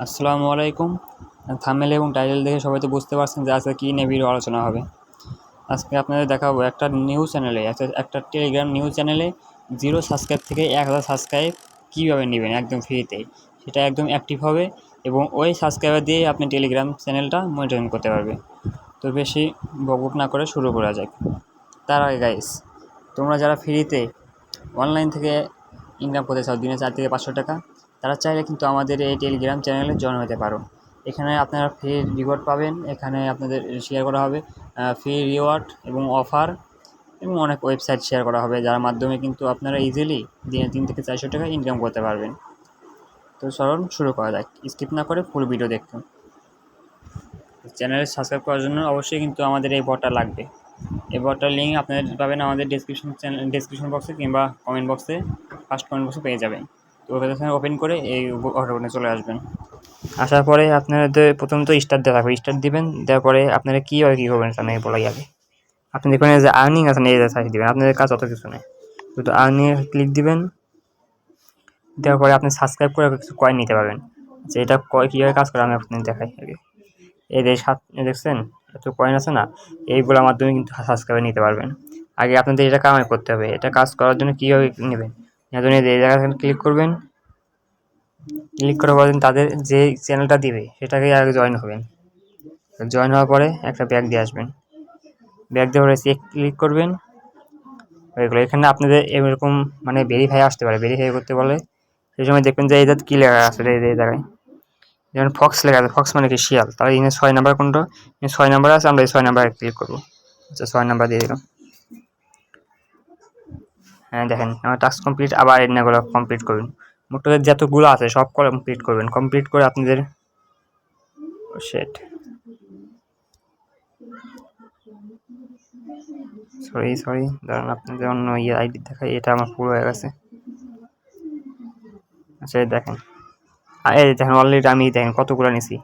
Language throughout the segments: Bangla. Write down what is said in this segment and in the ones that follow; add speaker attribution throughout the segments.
Speaker 1: আসসালামু আলাইকুম। থাম্বনেল এবং টাইটেল দেখে সবাই তো বুঝতে পারছেন যে আজকে কী নিয়ে ভিডিও আলোচনা হবে। আজকে আপনাদের দেখাবো একটা নিউজ চ্যানেলে একটা টেলিগ্রাম নিউজ চ্যানেলে 0 সাবস্ক্রাইব থেকে 1000 সাবস্ক্রাইব কীভাবে নেবেন একদম ফ্রিতে, সেটা একদম অ্যাক্টিভ হবে এবং ওই সাবস্ক্রাইবার দিয়ে আপনি টেলিগ্রাম চ্যানেলটা মনিটরিং করতে পারবে। তো বেশি বকবক না করে শুরু করা যাক। তার আগে গাইস, তোমরা যারা ফ্রিতে অনলাইন থেকে ইনকাম করতে চাও দিনে 4 থেকে 500 টাকা, তারা চাইলে কিন্তু আমাদের এই টেলিগ্রাম চ্যানেলে জয়েন হতে পারো। এখানে আপনারা ফ্রি রিওয়ার্ড পাবেন, এখানে আপনাদের শেয়ার করা হবে ফ্রি রিওয়ার্ড এবং অফার এবং অনেক ওয়েবসাইট শেয়ার করা হবে, যার মাধ্যমে কিন্তু আপনারা ইজিলি দিনে 3 থেকে 400 টাকা ইনকাম করতে পারবেন। তো চলুন শুরু করা যাক, স্কিপ না করে ফুল ভিডিও দেখুন। চ্যানেলে সাবস্ক্রাইব করার জন্য অবশ্যই কিন্তু আমাদের এই বটটা লাগবে। এই বটটার লিঙ্ক আপনারা পাবেন আমাদের ডেসক্রিপশন বক্সে কিংবা কমেন্ট বক্সে, ফার্স্ট কমেন্ট বক্সে পেয়ে যাবেন। তো ওখানে ওপেন করে এই বটনে চলে আসবেন। আসার পরে আপনাদের প্রথম তো স্টার্ট দেওয়া থাকবে, স্টার্ট দিবেন। দেওয়ার পরে আপনারা কী করবেন জানেন বলাই আগে। আপনি দেখবেন যে আর্নিং আছে না, এই সাইড দিবেন, আপনাদের কাজ অত কিছু নেই, শুধু আর্নিংয়ে ক্লিক দিবেন। দেওয়ার পরে আপনি সাবস্ক্রাইব করে কিছু কয়েন নিতে পারবেন। যে এটা কীভাবে কাজ করে আমি আপনাদের দেখাই আগে। এই যে দেখছেন এত কয়েন আছে না, এইগুলোর মাধ্যমে কিন্তু সাবস্ক্রাইব নিতে পারবেন। আগে আপনাদের এটা কামাই করতে হবে। এটা কাজ করার জন্য কীভাবে নেবেন, এর জন্য এই জায়গায় ক্লিক করবেন। ক্লিক করার পর তাদের যে চ্যানেলটা দিবে সেটাকে আগে জয়েন হবেন। জয়েন হওয়ার পরে একটা ব্যাগ দিয়ে আসবেন, ব্যাগ দিয়ে পরে চেক ক্লিক করবেন। ওইগুলো এখানে আপনাদের এরকম মানে ভেরিফাই আসতে পারে, ভেরিফাই করতে বলে। সেই সময় দেখবেন যে এটা কী লেখা আছে এই জায়গায়, যেমন ফক্স লেখা আছে, ফক্স মানে কি শিয়াল। তাহলে এখানে 6 নাম্বার কোনটা, 6 নাম্বার আছে, আমরা এই 6 নাম্বারে ক্লিক করবো। আচ্ছা 6 নাম্বার দিয়ে দিলাম। হ্যাঁ দেখেন আমার টাস্ক কমপ্লিট, আবার এগুলো কমপ্লিট করুন। মোট যতগুলো আছে সব কমপ্লিট করবেন। কমপ্লিট করে আপনাদের সেট সরি ধরুন আপনাদের অন্য আইডি দেখাই, এটা আমার পুরো হয়ে গেছে। আচ্ছা দেখেন, এই দেখেন অলরেডি আমি দেখেন কতগুলো নিছি,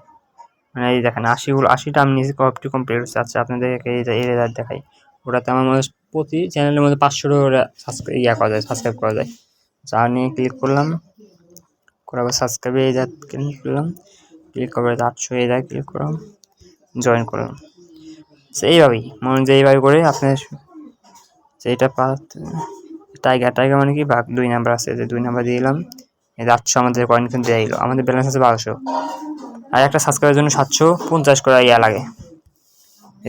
Speaker 1: মানে এই দেখেন 80টা আমি নিয়েছি, কপটি কমপ্লিট হচ্ছে। আচ্ছা আপনাদেরকে এই রেজাল্ট দেখাই। ওটাতে আমার মধ্যে প্রতি চ্যানেলের মধ্যে 500 করা যায়, সাবস্ক্রাইব করা যায়। আচ্ছা নিয়ে ক্লিক করলাম, করার সাবস্ক্রাইবে এই জাত ক্লিক করলাম, ক্লিক করে 800 এই জায়গায় ক্লিক করলাম, জয়েন করলাম। এইভাবেই মনে যে এইভাবে করে আপনার সেইটা টাইগার মানে কি বাঘ 2 নাম্বার আছে, যে 2 নাম্বার দিয়ে দিলাম। এই 800 আমাদের কয়েন কিন্তু দিয়ে দিল। আমাদের ব্যালেন্স আছে 1200, আর একটা সাবস্ক্রাইবের জন্য 750 করে লাগে,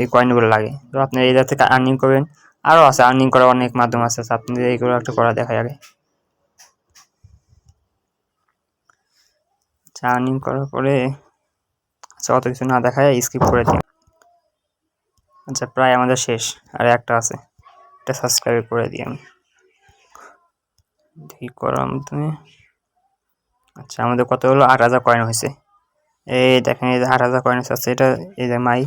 Speaker 1: এই কয়েনগুলো লাগে। তো আপনি এই থেকে আর্নিং করবেন। আরও আছে আর্নিং করার অনেক মাধ্যম আছে, আপনাদের এইগুলো একটা করা দেখায় আগে। আচ্ছা আর্নিং করার পরে আচ্ছা অত কিছু না দেখায় স্কিপ করে দিন। আচ্ছা প্রায় আমাদের শেষ, আর একটা আছে, এটা সাবস্ক্রাইব করে দিই আমি, দেখি করলাম তুমি। আচ্ছা আমাদের কত হলো, 8000 কয়েন হয়েছে। এই দেখেন এই যে 8000 কয়েন আছে, এটা এই যে মাই,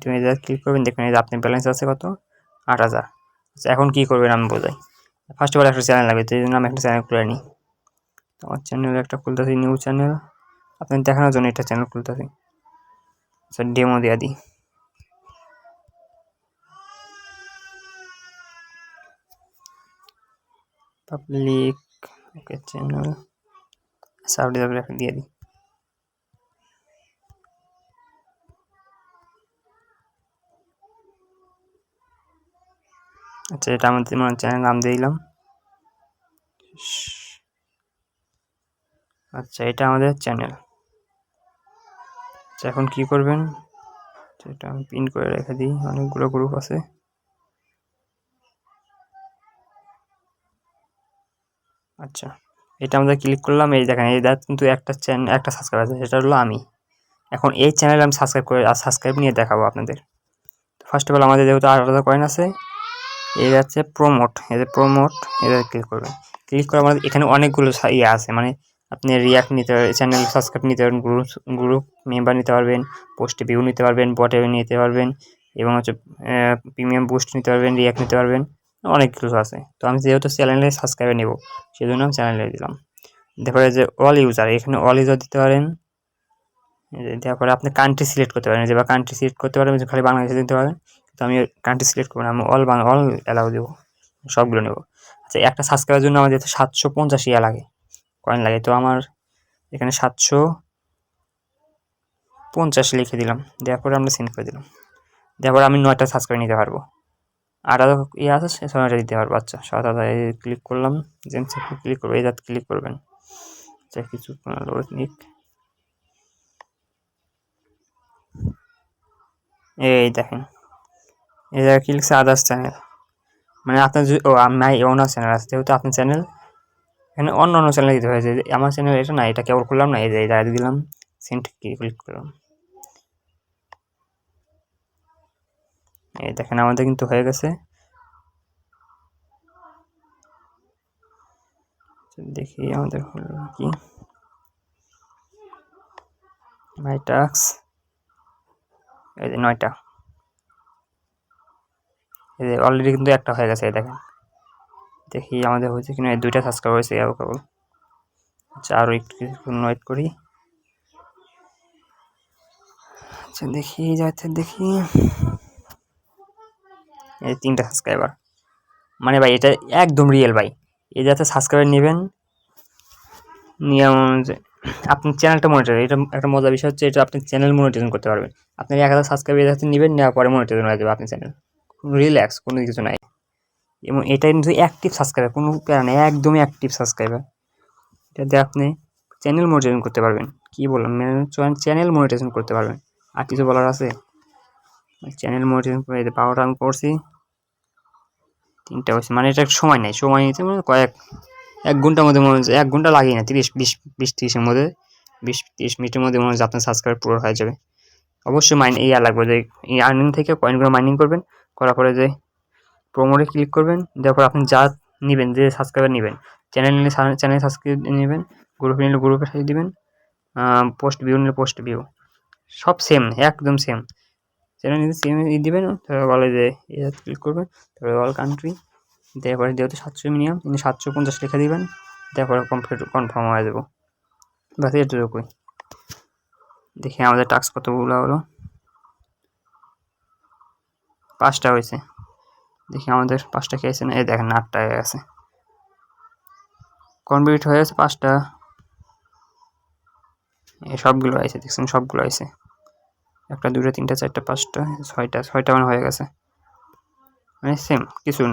Speaker 1: তুমি এটা ক্লিক করবেন, দেখবেন এই যে আপনার ব্যালেন্স আছে কত, 8000। আচ্ছা এখন কী করবেন আমি বোঝাই। ফার্স্ট অফ অল একটা চ্যানেল লাগবে, তো এই জন্য আমি একটা চ্যানেল খুলে নিই। আমার চ্যানেল একটা খুলতেছি, নিউ চ্যানেল, আপনার দেখানোর জন্য একটা চ্যানেল খুলতেছি। আচ্ছা ডেমো দিয়ে দিই। পাবলিক ওকে চ্যানেল, সাউন্ড দিয়ে দিই। আচ্ছা এটা আমাদের চ্যানেল নাম দিয়ে দিলাম। আচ্ছা এটা আমাদের চ্যানেল। আচ্ছা এখন কি করবেন, এটা আমি পিন করে রেখে দিই, অনেকগুলো গ্রুপ আছে। আচ্ছা এটা আমাদের ক্লিক করলাম, এই দেখেন এই কিন্তু একটা সাবস্ক্রাইব আছে, সেটা হলো আমি। এখন এই চ্যানেল আমি সাবস্ক্রাইব নিয়ে দেখাবো আপনাদের। ফার্স্ট অফ অল আমাদের যেহেতু 8000 কয়েন আছে, এই যাচ্ছে প্রমোট, এই যে প্রমোট, এটা ক্লিক করবেন। ক্লিক করে আমাদের এখানে অনেকগুলো আছে, মানে আপনি রিয়াক্ট নিতে পারবেন, চ্যানেল সাবস্ক্রাইব নিতে পারবেন, গ্রুপ মেম্বার নিতে পারবেন, পোস্টে ভিউ নিতে পারবেন, বটে নিতে পারবেন, এবং হচ্ছে প্রিমিয়াম বুস্ট নিতে পারবেন, রিয়াক্ট নিতে পারবেন, অনেক কিছু আছে। তো আমি যেহেতু চ্যানেলে সাবস্ক্রাইবে নেব, সেই জন্য আমি চ্যানেলে দিলাম। তারপরে যে অল ইউজার, এখানে অল ইউজার দিতে পারেন। তারপরে আপনি কান্ট্রি সিলেক্ট করতে পারেন, যে বা কান্ট্রি সিলেক্ট করতে পারেন, খালি বাংলাদেশে দিতে পারেন, তো আমি কান্ট্রি সিলেক্ট করবো না, আমি অল অ্যালাউ দেবো, সবগুলো নেব। আচ্ছা একটা সাবস্ক্রাইবের জন্য আমাদের 750 লাগে, কয়েন লাগে। তো আমার এখানে 700 50 লিখে দিলাম, দেওয়ার পরে আমরা সেন্ড করে দিলাম। দেওয়ার পরে আমি 9টা সাবস্ক্রাইব নিতে পারবো, আর ইয়ে আছে 9টা দিতে পারবো। আচ্ছা 7 ক্লিক করলাম, জেমসে ক্লিক করবো, এই ক্লিক করবেন। আচ্ছা কিছু নিক, এই দেখেন এই জায়গায় কি লিখছে আদার্স চ্যানেল, মানে আপনার যদি মাই ওনার চ্যানেল আছে, যেহেতু আপনার চ্যানেল এখানে অন্য অন্য চ্যানেল দিতে হয়েছে, আমার চ্যানেল এটা না, এটা কেবল করলাম না, এই যে এটা দিলাম, সেন্ড ক্লিক করলাম। এই দেখেন আমাদের কিন্তু হয়ে গেছে। দেখি আমাদের হলো কি, মাই টাস্ক, এই যে 9টা, এই যে অলরেডি কিন্তু একটা হয়ে গেছে। দেখেন দেখি আমাদের হয়েছে কিনা, 2টা সাবস্ক্রাইব হয়েছে কেবল। আচ্ছা আরও একটু কিছুক্ষণ ওয়েট করি। আচ্ছা দেখি যাচ্ছে, দেখি এই 3টা সাবস্ক্রাইবার, মানে ভাই এটা একদম রিয়েল ভাই। এই যাতে সাবস্ক্রাইবার নেবেন, নিয়ম অনুযায়ী আপনার চ্যানেলটা মনিটর, এটা একটা মজার বিষয় হচ্ছে, এটা আপনি চ্যানেল মনিটাইজেশন করতে পারবেন। আপনি 1000 সাবস্ক্রাইবার যাতে নেবেন, নেওয়ার পরে মনিটাইজেশন হয়ে যাবে আপনার চ্যানেল, রিল্যাক্স, কোনো কিছু নাই। এবং এটা কিন্তু অ্যাক্টিভ সাবস্ক্রাইবার, কোনো প্যারা নেই, একদমই অ্যাক্টিভ সাবস্ক্রাইবার। এটাতে আপনি চ্যানেল মনিটাইজেশন করতে পারবেন। কি বললাম, চ্যানেল মনিটাইজেশন করতে পারবেন, আর কিছু বলার আছে? চ্যানেল মনিটাইজেশন করে পাওয়ারটা আমি করছি, 3টা হয়েছে, মানে এটা সময় নেই, সময় নিতে মানে এক ঘন্টার মধ্যে মনে হচ্ছে, 1 ঘন্টা লাগেই না, 20-30-30-30-এর মধ্যে, 20-30 মিনিটের মধ্যে মনে হচ্ছে আপনার সাবস্ক্রাইব পুরো হয়ে যাবে। অবশ্যই লাগবে যে এই আর্নিং থেকে কয়েনগুলো মাইনিং করবেন, করার পরে যে প্রোমোটে ক্লিক করবেন, দেওয়ার পর আপনি যা নেবেন, যে সাবস্ক্রাইবার নেবেন, চ্যানেল নিলে চ্যানেল সাবস্ক্রাইব নেবেন, গ্রুপে নিলে গ্রুপের সাথে দিবেন, পোস্ট ভিউ নিলে পোস্ট ভিউ, সব সেম, একদম সেম। চ্যানেল নিলে সেম দিবেন, তারপরে বলে যে ক্লিক করবেন, তারপরে অল কান্ট্রি, তারপরে যেহেতু 700 মিনিমাম, কিন্তু 750 লিখে দিবেন, তারপরে কনফার্ম হয়ে যাবো। বাস এটুকুই। দেখি আমাদের টাস্ক কতগুলো হলো, 5টা হয়েছে। দেখি আমাদের 5টা কি আছে না, এই দেখেন 8টা হয়ে গেছে, কমপ্লিট হয়ে গেছে 5টা, এই সবগুলো আছে, দেখছেন সবগুলো আছে, 1 2 3 4 5 6টা, 6টা মানে হয়ে গেছে, মানে সেম কিছু না।